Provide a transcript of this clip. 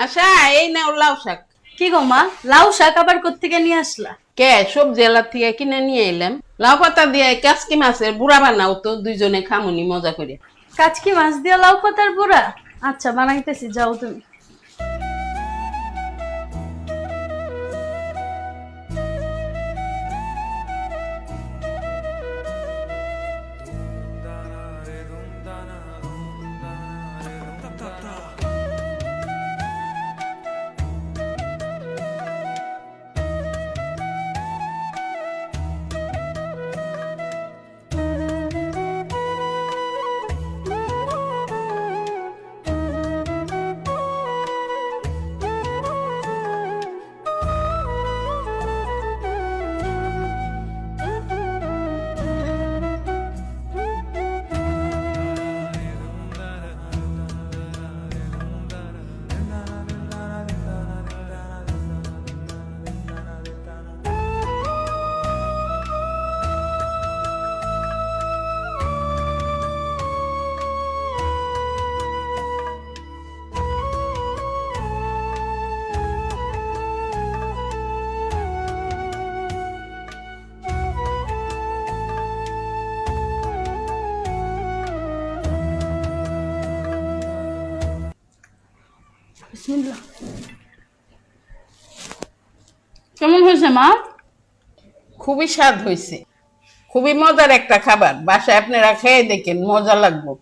আচ্ছা, এই নাও লাউ শাক। কি গো মা, লাউ শাক আবার কোত্থেকে নিয়ে আসলা? কে সবজি এলার থেকে কিনে নিয়ে এলাম। লাউ পাতা দিয়ে কাচকি মাছের বুড়া বানাও তো, দুইজনে খামুনি মজা করে। কাচকি মাছ দিয়া লাউ পাতার বুড়া? আচ্ছা বানাইতেছি, যাও তুমি। বিসমিল্লাহ। কেমন হয়েছে মা? খুবই স্বাদ হয়েছে, খুবই মজার একটা খাবার। বাসায় আপনারা খেয়ে দেখেন, মজা লাগবে।